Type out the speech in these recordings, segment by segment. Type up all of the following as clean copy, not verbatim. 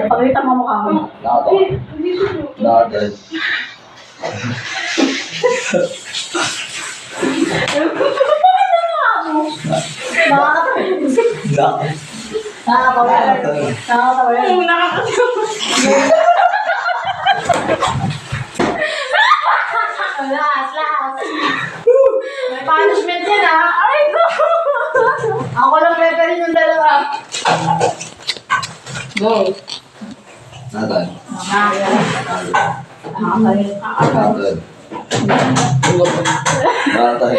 Pagalitan mo mukha mo. Nakatay. Last. May punishment yan ha. Ay ko. Ako lang preparin yung dalawa. Go. Nakatay. Nakakay. Nakatay. Nakatay.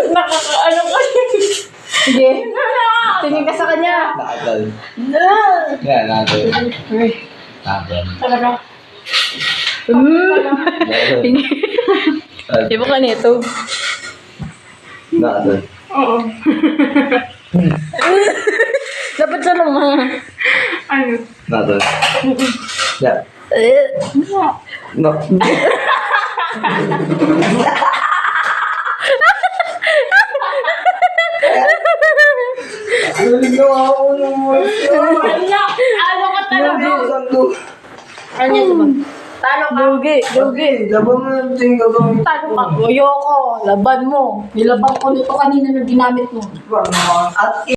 Nakakaano ka. Sige. Tingin ka sa kanya. Nakatay. Kaya nakatay. Nakatay. Talaga. Di ba ka nito? Nakatay. Oo. Dapat siya lang mga... Ano? Nakatay. Yeah. No. Ano ka talaga? Ano yan naman? Talo ka. Dugi. Laban mo yung tingin ko. Talo ka. Ayoko. Laban mo. Nilaban ko nito kanina na ginamit mo. At